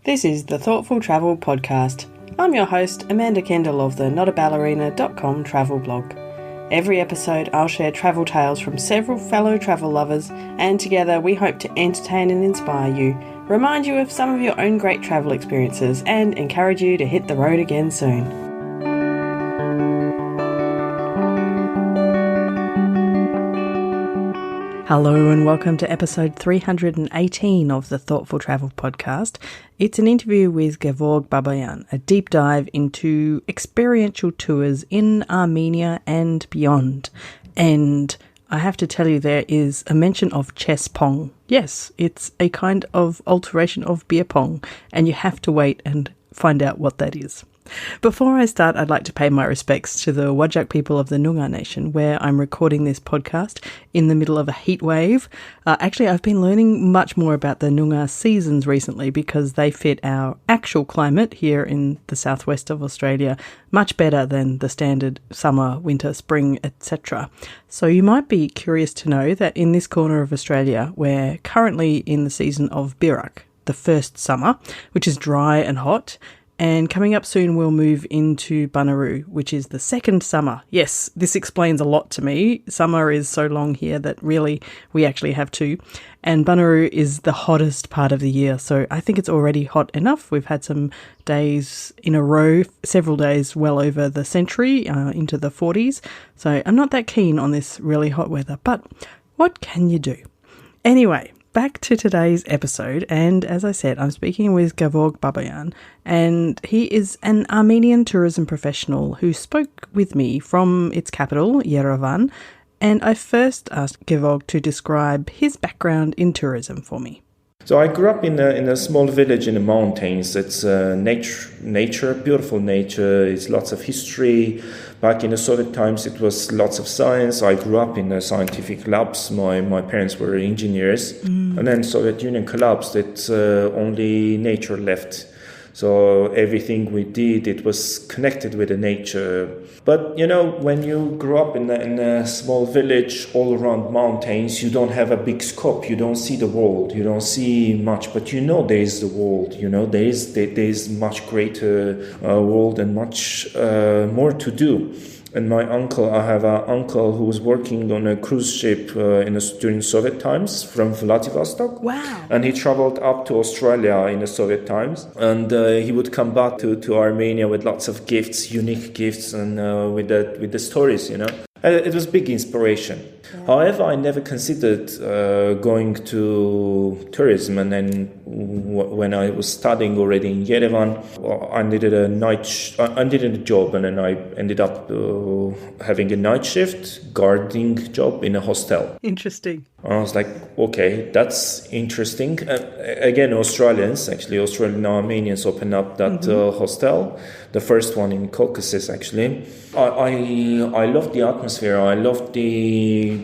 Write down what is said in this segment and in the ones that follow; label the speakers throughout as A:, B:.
A: This is the Thoughtful Travel Podcast. I'm your host, Amanda Kendall of the notaballerina.com travel blog. Every episode I'll share travel tales from several fellow travel lovers, and together we hope to entertain and inspire you, remind you of some of your own great travel experiences, and encourage you to hit the road again soon. Hello and welcome to episode 318 of the Thoughtful Travel Podcast. It's an interview with Gevorg Babayan, a deep dive into experiential tours in Armenia and beyond. And I have to tell you, there is a mention of chess pong. Yes, it's a kind of alteration of beer pong, and you have to wait and find out what that is. Before I start, I'd like to pay my respects to the Whadjuk people of the Noongar Nation, where I'm recording this podcast in the middle of a heat wave. Actually, I've been learning much more about the Noongar seasons recently because they fit our actual climate here in the southwest of Australia much better than the standard summer, winter, spring, etc. So you might be curious to know that in this corner of Australia, we're currently in the season of Birak, the first summer, which is dry and hot. And coming up soon, we'll move into Bunuroo, which is the second summer. Yes, this explains a lot to me. Summer is so long here that really we actually have two. And Bunuroo is the hottest part of the year. So I think it's already hot enough. We've had some days in a row, several days well over the century, into the 40s. So I'm not that keen on this really hot weather. But what can you do? Anyway, back to today's episode, and as I said, I'm speaking with Gevorg Babayan, and he is an Armenian tourism professional who spoke with me from its capital, Yerevan, and I first asked Gevorg to describe his background in tourism for me.
B: So I grew up in a small village in the mountains. It's nature, beautiful nature. It's lots of history. Back in the Soviet times, it was lots of science. I grew up in scientific labs. My parents were engineers. And then Soviet Union collapsed. It's only nature left. So everything we did, it was connected with the nature. But, when you grow up in a small village all around mountains, you don't have a big scope. You don't see the world. You don't see much. But there is the world. There is much greater world and much more to do. And I have an uncle who was working on a cruise ship during Soviet times from Vladivostok.
A: Wow.
B: And he traveled up to Australia in the Soviet times. And he would come back to Armenia with lots of gifts, unique gifts, and with the stories, It was big inspiration. Yeah. However, I never considered going to tourism, and then when I was studying already in Yerevan, I needed a job, and then I ended up having a night shift guarding job in a hostel.
A: Interesting.
B: I was like, okay, that's interesting. Again, Australian Armenians opened up that hostel, the first one in Caucasus, actually. I love the atmosphere. I love the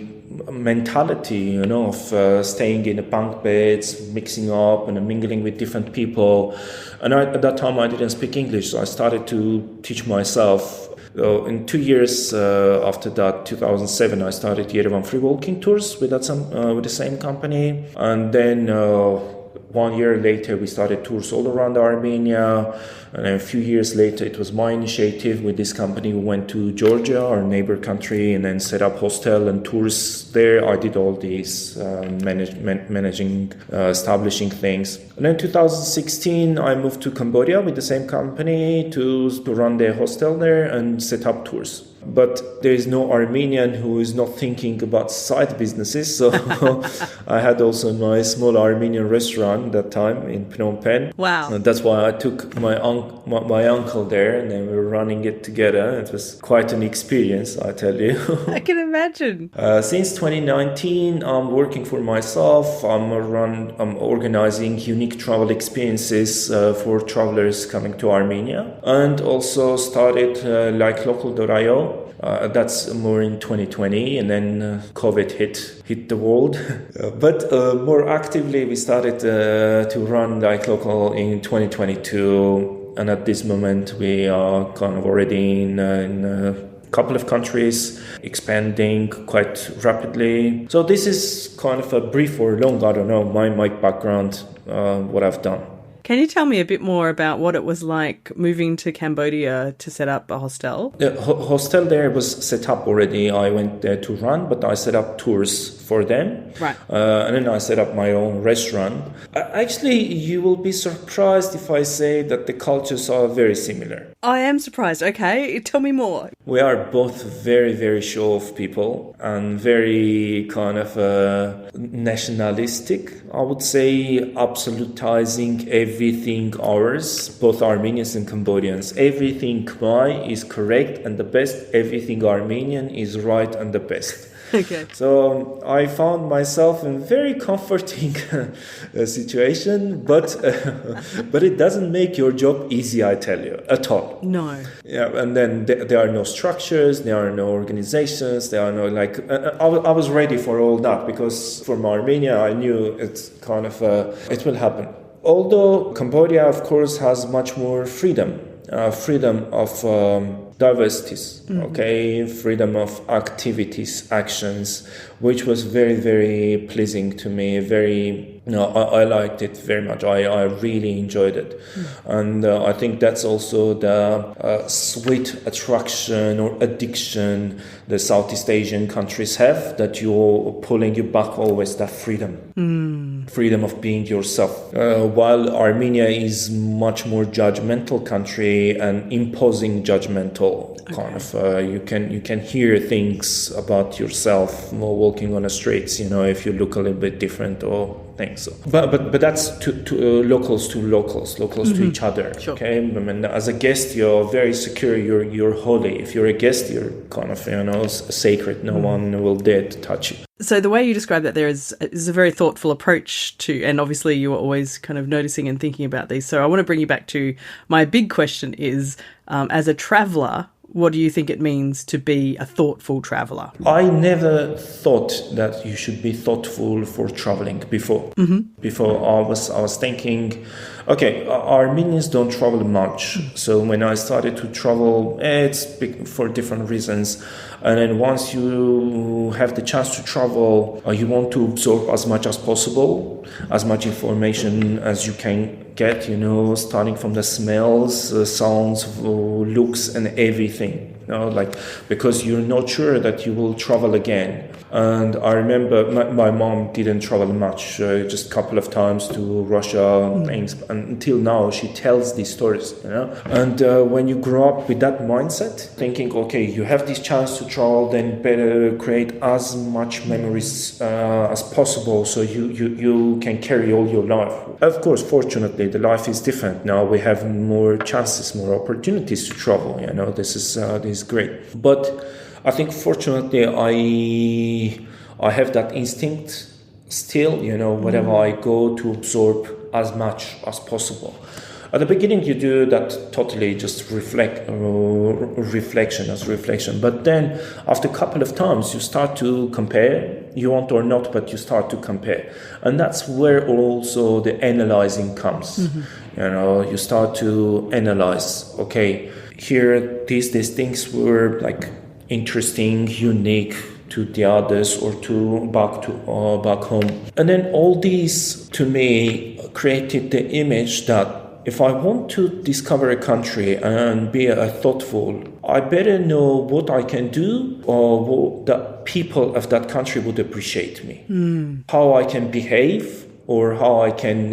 B: mentality, of staying in the bunk beds, mixing up and mingling with different people. And at that time, I didn't speak English, so I started to teach myself. In 2 years after that, 2007, I started Yerevan free walking tours with the same company. And then 1 year later, we started tours all around Armenia. And then a few years later, it was my initiative with this company. We went to Georgia, our neighbor country, and then set up hostel and tours there. I did all these managing, establishing things. And then 2016, I moved to Cambodia with the same company to run the hostel there and set up tours. But there is no Armenian who is not thinking about side businesses. So I had also my small Armenian restaurant that time in Phnom Penh.
A: Wow.
B: And that's why I took my uncle there, and then we were running it together. It was quite an experience, I tell you.
A: I can imagine.
B: Since 2019, I'm working for myself. I'm organizing unique travel experiences for travelers coming to Armenia, and also started like local.io. That's more in 2020, and then COVID hit the world. But more actively, we started to run like local in 2022, and at this moment, we are kind of already in a couple of countries, expanding quite rapidly. So this is kind of a brief or long, I don't know, my background, what I've done.
A: Can you tell me a bit more about what it was like moving to Cambodia to set up a hostel?
B: The hostel there was set up already. I went there to run, but I set up tours for them.
A: Right.
B: And then I set up my own restaurant. Actually, you will be surprised if I say that the cultures are very similar.
A: I am surprised. Okay, tell me more.
B: We are both very, very show-off people and very kind of nationalistic, I would say, absolutizing everything ours, both Armenians and Cambodians. Everything Khmer is correct and the best, everything Armenian is right and the best.
A: Okay.
B: So I found myself in a very comforting situation, but it doesn't make your job easy, I tell you, at all.
A: No.
B: Yeah, and then there are no structures, there are no organizations, there are no I was ready for all that because from Armenia I knew it's kind of it will happen. Although Cambodia, of course, has much more freedom of diversities, okay, freedom of activities, actions, which was very, very pleasing to me. I liked it very much. I really enjoyed it. And I think that's also the sweet attraction or addiction the Southeast Asian countries have, that you're pulling you back always, that freedom of being yourself. While Armenia is much more judgmental country and imposing judgmental kind of, you can hear things about yourself walking on the streets, if you look a little bit different or things. So. But that's to locals to each other.
A: Sure.
B: Okay, I mean, as a guest, you're very secure. You're holy. If you're a guest, you're kind of sacred. No one will dare to touch you.
A: So the way you describe that there is a very thoughtful approach to, and obviously you are always kind of noticing and thinking about these. So I want to bring you back to my big question is, as a traveller, what do you think it means to be a thoughtful traveller?
B: I never thought that you should be thoughtful for traveling before. Before I was thinking, okay, Armenians don't travel much. So when I started to travel, it's for different reasons. And then once you have the chance to travel, you want to absorb as much as possible, as much information as you can get, starting from the smells, sounds, looks, and everything. Because you're not sure that you will travel again. And I remember my mom didn't travel much, just a couple of times to Russia, things. And until now, she tells these stories, And when you grow up with that mindset, thinking, okay, you have this chance to travel, then better create as much memories as possible so you can carry all your life. Of course, fortunately, the life is different. Now we have more chances, more opportunities to travel, This is great. But I think fortunately I have that instinct still, whenever I go to absorb as much as possible. At the beginning you do that totally just reflection. But then after a couple of times you start to compare, you want or not, but you start to compare. And that's where also the analyzing comes. You start to analyze, okay, here these things were like interesting, unique to the others or to back home. And then all these to me created the image that if I want to discover a country and be thoughtful, I better know what I can do or what the people of that country would appreciate me. How I can behave or how I can,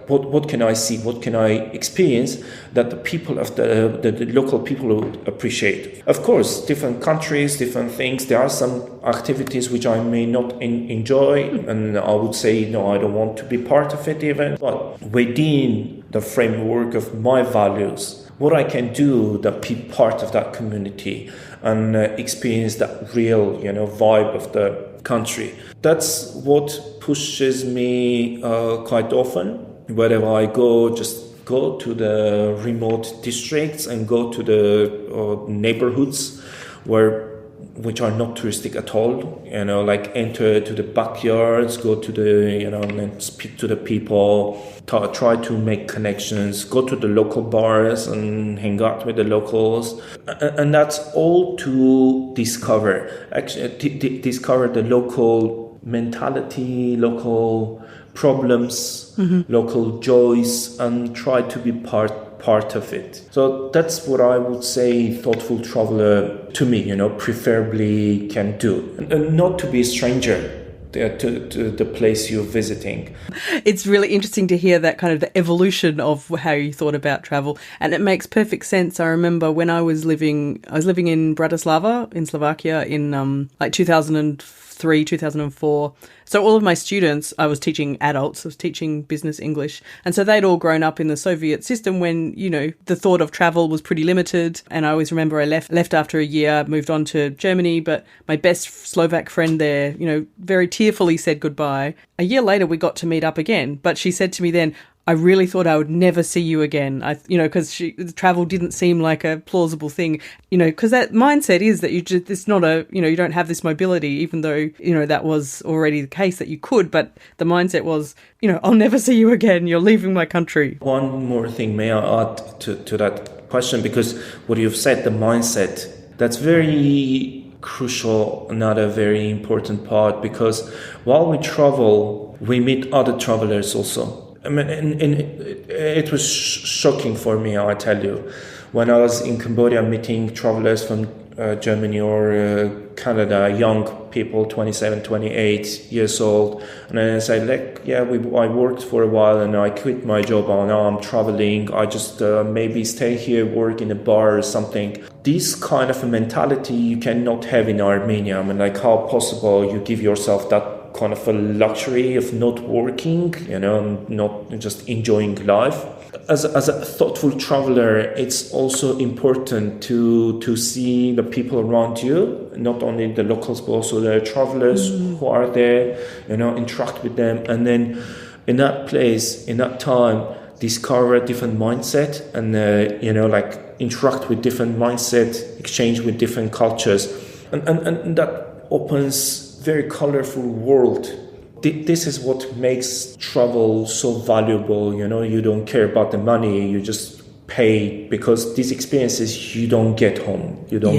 B: what can I see, what can I experience that the people of the local people would appreciate. Of course, different countries, different things. There are some activities which I may not enjoy, and I would say, no, I don't want to be part of it even. But within the framework of my values, what I can do to be part of that community and experience that real, vibe of the country. That's what pushes me quite often. Wherever I go, just go to the remote districts and go to the neighborhoods which are not touristic at all. Enter to the backyards, go to the, and speak to the people, try to make connections, go to the local bars and hang out with the locals. And that's all to discover the local mentality, local problems, local joys, and try to be part of it. So that's what I would say thoughtful traveler to me, preferably can do. And not to be a stranger to the place you're visiting.
A: It's really interesting to hear that kind of the evolution of how you thought about travel, and it makes perfect sense. I remember when I was living in Bratislava in Slovakia in 2003, 2004. So all of my students, I was teaching adults, I was teaching business English. And so they'd all grown up in the Soviet system when, the thought of travel was pretty limited. And I always remember I left after a year, moved on to Germany, but my best Slovak friend there, very tearfully said goodbye. A year later, we got to meet up again. But she said to me then, I really thought I would never see you again. Because travel didn't seem like a plausible thing. Because that mindset is that it's not you don't have this mobility, even though that was already the case that you could. But the mindset was, I'll never see you again. You're leaving my country.
B: One more thing, may I add to that question? Because what you've said, the mindset, that's very crucial, another very important part. Because while we travel, we meet other travelers also. I mean, it was shocking for me, I tell you. When I was in Cambodia meeting travelers from Germany or Canada, young people, 27, 28 years old, and then I said, I worked for a while and I quit my job and now I'm traveling. I just maybe stay here, work in a bar or something. This kind of a mentality you cannot have in Armenia. I mean, how possible you give yourself that kind of a luxury of not working, not just enjoying life. As a thoughtful traveler, it's also important to see the people around you, not only the locals, but also the travelers who are there, interact with them. And then in that place, in that time, discover a different mindset and, interact with different mindset, exchange with different cultures. And that opens very colorful world. This is what makes travel so valuable. You don't care about the money, you just pay because these experiences you don't get home. You don't,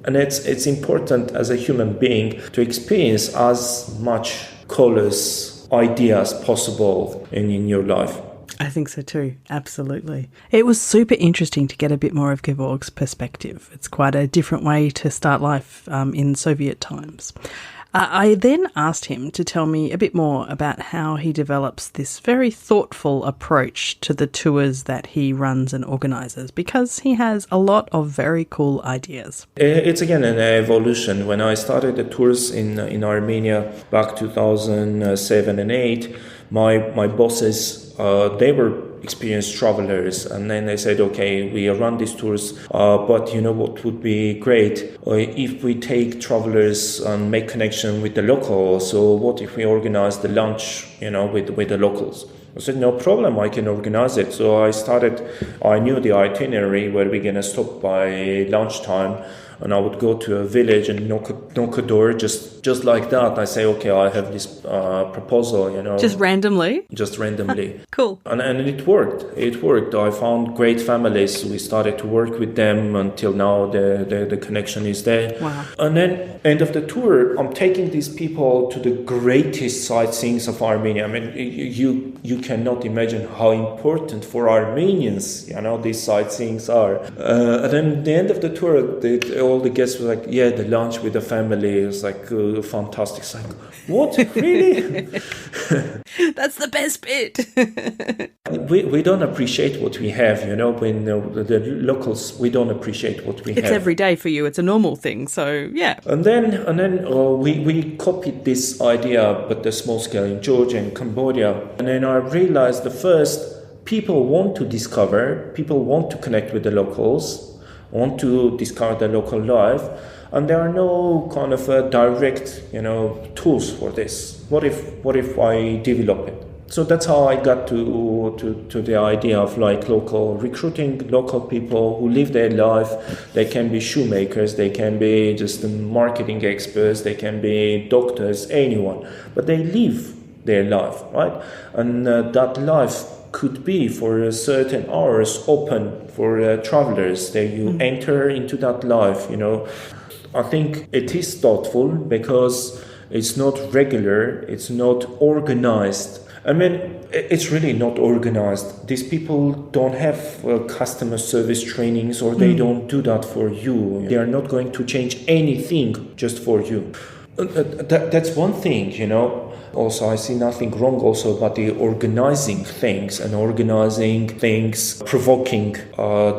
B: and it's important as a human being to experience as much colors, ideas possible in your life.
A: I think so too, absolutely. It was super interesting to get a bit more of Gevorg's perspective. It's quite a different way to start life in Soviet times. I then asked him to tell me a bit more about how he develops this very thoughtful approach to the tours that he runs and organises, because he has a lot of very cool ideas.
B: It's again an evolution. When I started the tours in Armenia back 2007 and 8, my bosses, they were experienced travelers, and then they said, okay, we run these tours, but what would be great if we take travelers and make connection with the locals. So what if we organize the lunch with the locals? I said, no problem, I can organize it. So I knew the itinerary where we're gonna stop by lunchtime, and I would go to a village and knock a door just like that. I say, okay, I have this proposal,
A: Just randomly?
B: Just randomly.
A: Cool.
B: And it worked. It worked. I found great families. We started to work with them until now the connection is there.
A: Wow.
B: And then end of the tour, I'm taking these people to the greatest sightseeings of Armenia. I mean, you cannot imagine how important for Armenians, these sightseeings are. And then at the end of the tour, all the guests were like, the lunch with the family is like fantastic. It's like, what? Really?
A: That's the best bit.
B: we don't appreciate what we have, when the locals, we don't appreciate what we have.
A: It's every day for you. It's a normal thing. So, yeah.
B: And then we copied this idea, but the small scale in Georgia and Cambodia. And then I realized people want to discover, people want to connect with the locals, want to discover the local life, and there are no kind of direct, tools for this. What if I develop it? So that's how I got to the idea of local recruiting local people who live their life. They can be shoemakers, they can be just marketing experts, they can be doctors, anyone, but they live their life, right? And that life could be for certain hours open for travelers. That you enter into that life, I think it is thoughtful because it's not regular, it's not organized. I mean, it's really not organized. These people don't have customer service trainings, or they don't do that for you. They are not going to change anything just for you. That's one thing, you know. Also, I see nothing wrong also about the organizing things, provoking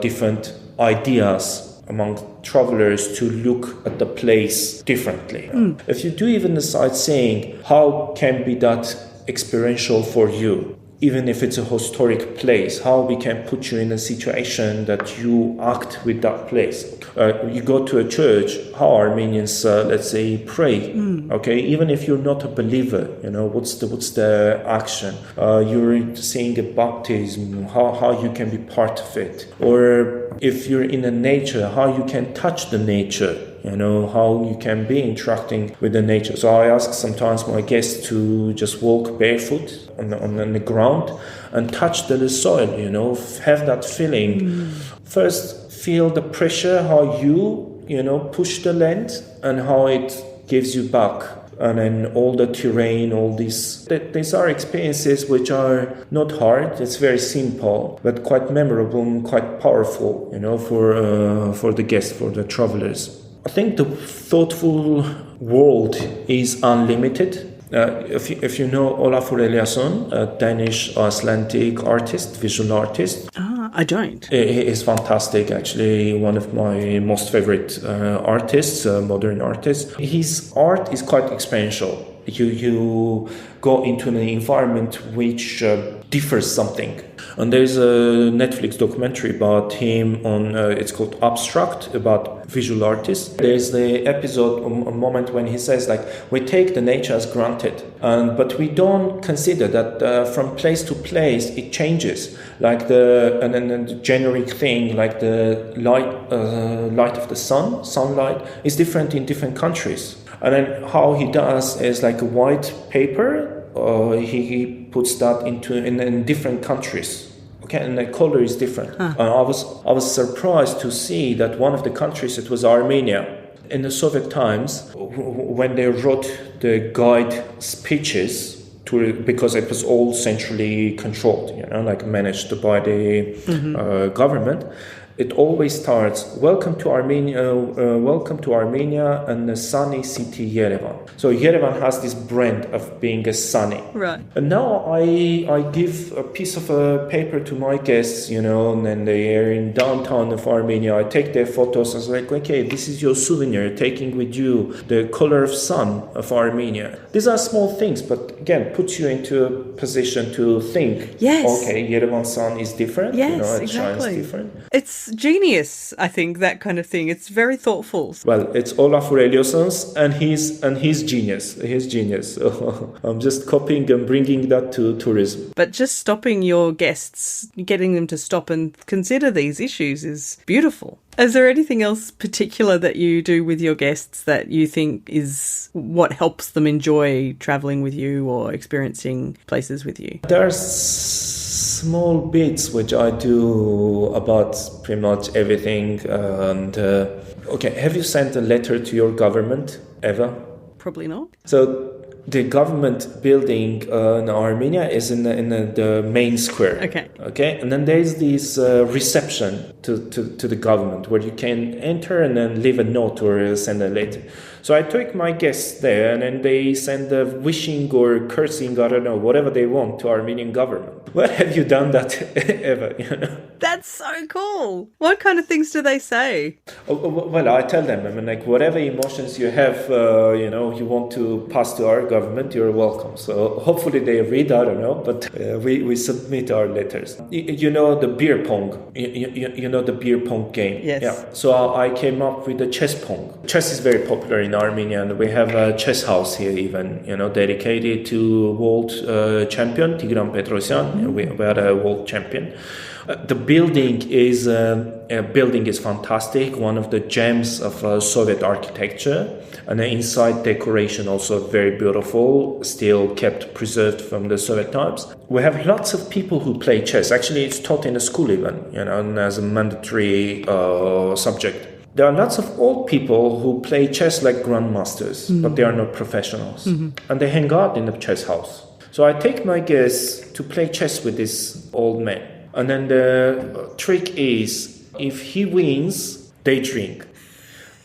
B: different ideas among travelers to look at the place differently. If you do even decide saying, how can be that experiential for you? Even if it's a historic place, how we can put you in a situation that you act with that place. You go to a church, how Armenians, let's say, pray. Okay, even if you're not a believer, you know, what's the action? You're seeing a baptism, how you can be part of it. Or if you're in a nature, how you can touch the nature. You know, how you can be interacting with the nature. So I ask sometimes my guests to just walk barefoot on the ground and touch the soil, you know, have that feeling. First, feel the pressure, how you know, push the land and how it gives you back. And then all the terrain, all these are experiences which are not hard. It's very simple, but quite memorable and quite powerful, you know, for the guests, for the travelers. I think the thoughtful world is unlimited. If you know Olafur Eliasson, a Danish Icelandic artist, visual artist.
A: I don't.
B: He is fantastic, actually, one of my most favorite artists, modern artists. His art is quite experiential. You go into an environment which differs something. And there's a Netflix documentary about him on, it's called Abstract, about visual artists. There's the episode, a moment when he says, like, we take the nature as granted, but we don't consider that from place to place it changes. Like the generic thing, like the light of the sunlight is different in different countries. And then how he does is like a white paper, he puts that in different countries. Okay, and the color is different. And I was surprised to see that one of the countries, it was Armenia. In the Soviet times, when they wrote the guide speeches, because it was all centrally controlled, you know, like managed by the government, it always starts, welcome to Armenia and the sunny city Yerevan. So Yerevan has this brand of being a sunny.
A: Right.
B: And now I give a piece of paper to my guests, you know, and then they are in downtown of Armenia. I take their photos. I was like, okay, this is your souvenir, taking with you the color of sun of Armenia. These are small things, but again, puts you into a position to think,
A: yes,
B: okay, Yerevan sun is different.
A: Yes,
B: you know, it
A: exactly.
B: shines different.
A: It's genius, I think, that kind of thing. It's very thoughtful.
B: Well, it's Olafur Eliasson's and he's genius. He's genius. So I'm just copying and bringing that to tourism.
A: But just stopping your guests, getting them to stop and consider these issues is beautiful. Is there anything else particular that you do with your guests that you think is what helps them enjoy travelling with you or experiencing places with you?
B: There's small bits which I do about pretty much everything. And okay, have you sent a letter to your government ever?
A: Probably not.
B: So the government building in Armenia is in the main square. Okay, and then there's this reception to the government where you can enter and then leave a note or send a letter. So I took my guests there, and then they send a wishing or cursing, I don't know, whatever they want to Armenian government. Well, have you done that ever? You know?
A: That's so cool. What kind of things do they say?
B: Well, I tell them, I mean, like, whatever emotions you have, you know, you want to pass to our government, you're welcome. So hopefully they read, I don't know, but we submit our letters. You know the beer pong? You know the beer pong game?
A: Yes.
B: Yeah. So I came up with the chess pong. Chess is very popular in Armenia, and we have a chess house here even, you know, dedicated to world champion, Tigran Petrosyan. We had a world champion. The building is fantastic, one of the gems of Soviet architecture, and the inside decoration also very beautiful, still kept preserved from the Soviet times. We have lots of people who play chess. Actually, it's taught in the school even, you know, and as a mandatory subject. There are lots of old people who play chess like grandmasters, but they are not professionals. And they hang out in the chess house. So I take my guests to play chess with this old man. And then the trick is, if he wins, they drink.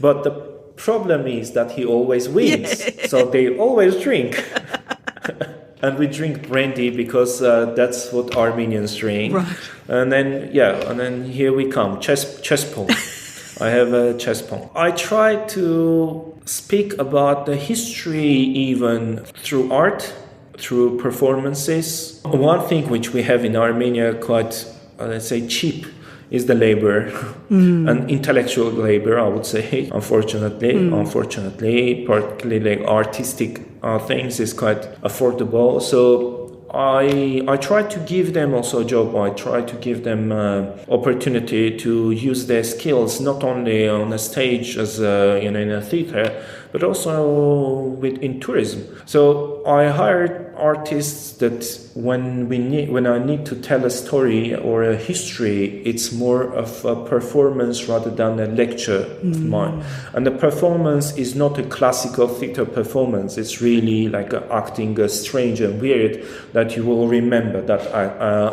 B: But the problem is that he always wins. Yeah. So they always drink. And we drink brandy because that's what Armenians drink. Right. And then here we come, chess pong. I have a chess pong. I try to speak about the history even through art, through performances. One thing which we have in Armenia quite, let's say, cheap is the labor, and intellectual labor, I would say. Unfortunately, particularly like artistic things is quite affordable. So I try to give them also a job. I try to give them opportunity to use their skills not only on a stage as in a theater, but also in tourism. So I hired artists that when I need to tell a story or a history, it's more of a performance rather than a lecture of mine. And the performance is not a classical theater performance. It's really like acting strange and weird that you will remember that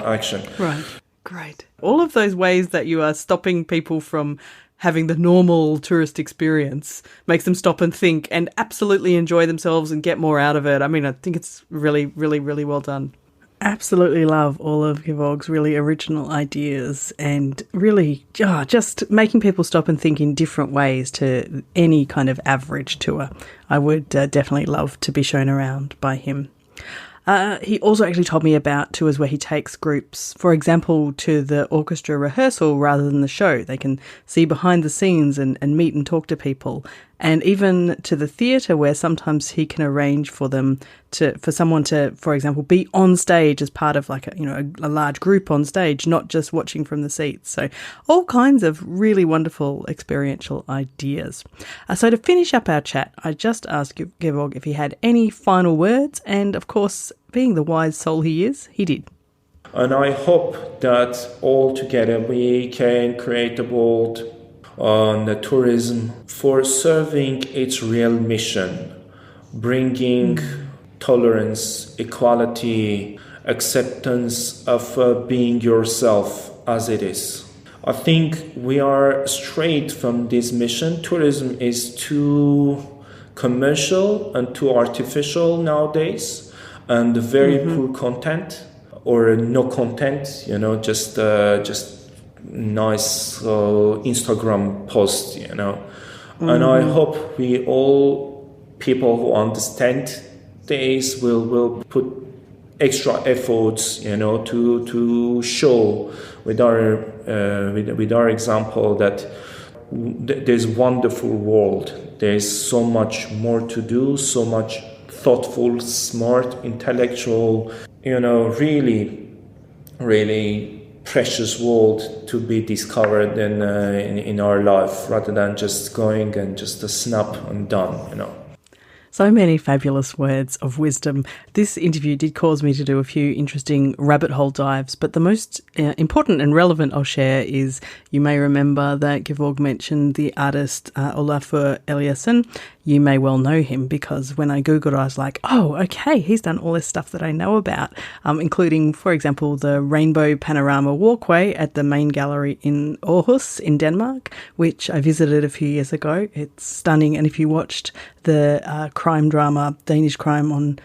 B: action.
A: Right. Great. All of those ways that you are stopping people from having the normal tourist experience makes them stop and think and absolutely enjoy themselves and get more out of it. I mean, I think it's really, really, really well done. Absolutely love all of Gevorg's really original ideas and really just making people stop and think in different ways to any kind of average tour. I would definitely love to be shown around by him. He also actually told me about tours where he takes groups, for example, to the orchestra rehearsal rather than the show. They can see behind the scenes and meet and talk to people. And even to the theatre where sometimes he can arrange for someone to, for example, be on stage as part of like a large group on stage, not just watching from the seats. So all kinds of really wonderful experiential ideas. So to finish up our chat, I just asked Gevorg if he had any final words, and of course, being the wise soul he is, he did.
B: And I hope that all together we can create a world on the tourism for serving its real mission, bringing tolerance, equality, acceptance of being yourself as it is. I think we are straight from this mission. Tourism is too commercial and too artificial nowadays, and very poor content or no content, just nice Instagram post, And I hope we all people who understand this will put extra efforts, to show with our example that there's wonderful world. There's so much more to do, so much thoughtful, smart, intellectual, really, really precious world to be discovered in our life, rather than just going and just a snap and done,
A: So many fabulous words of wisdom. This interview did cause me to do a few interesting rabbit hole dives, but the most important and relevant I'll share is, you may remember that Gevorg mentioned the artist Olafur Eliasson. You may well know him because when I Googled, I was like, oh, okay, he's done all this stuff that I know about, including, for example, the Rainbow Panorama Walkway at the main gallery in Aarhus in Denmark, which I visited a few years ago. It's stunning. And if you watched the crime drama, Danish crime on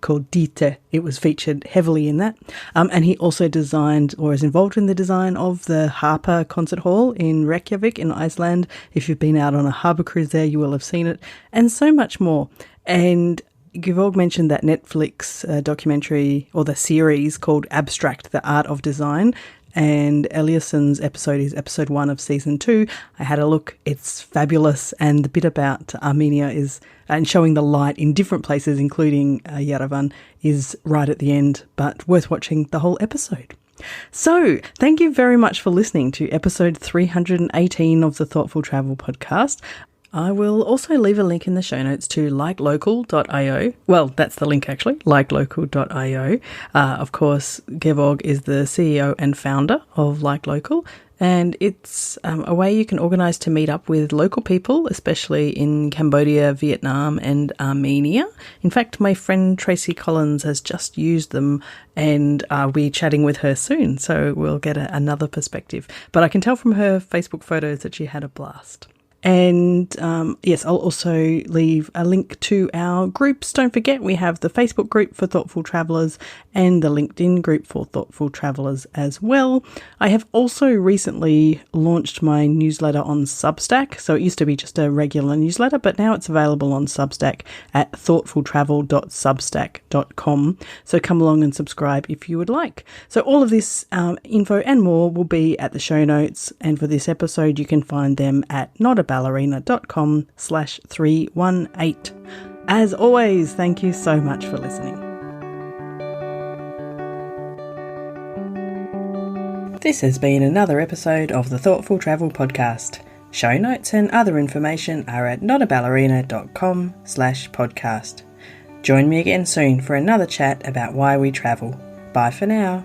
A: called Dite, it was featured heavily in that. And he also designed, or is involved in the design of, the Harper Concert Hall in Reykjavik in Iceland. If you've been out on a harbour cruise there, you will have seen it, and so much more. And Gevorg mentioned that Netflix documentary, or the series called Abstract, The Art of Design, and Eliasson's episode is episode 1 of season 2. I had a look. It's fabulous. And the bit about Armenia and showing the light in different places, including Yerevan, is right at the end, but worth watching the whole episode. So thank you very much for listening to episode 318 of the Thoughtful Travel podcast. I will also leave a link in the show notes to likelocal.io. Well, that's the link actually, likelocal.io. Of course, Gevorg is the CEO and founder of Like Local, And it's a way you can organise to meet up with local people, especially in Cambodia, Vietnam and Armenia. In fact, my friend Tracy Collins has just used them, and we're chatting with her soon, so we'll get another perspective. But I can tell from her Facebook photos that she had a blast. And yes, I'll also leave a link to our groups. Don't forget, we have the Facebook group for Thoughtful Travellers and the LinkedIn group for Thoughtful Travellers as well. I have also recently launched my newsletter on Substack. So it used to be just a regular newsletter, but now it's available on Substack at thoughtfultravel.substack.com. So come along and subscribe if you would like. So all of this info and more will be at the show notes. And for this episode, you can find them at notaballerina.com/318. As always, thank you so much for listening. This has been another episode of the Thoughtful Travel Podcast. Show notes and other information are at notaballerina.com/podcast. Join me again soon for another chat about why we travel. Bye for now.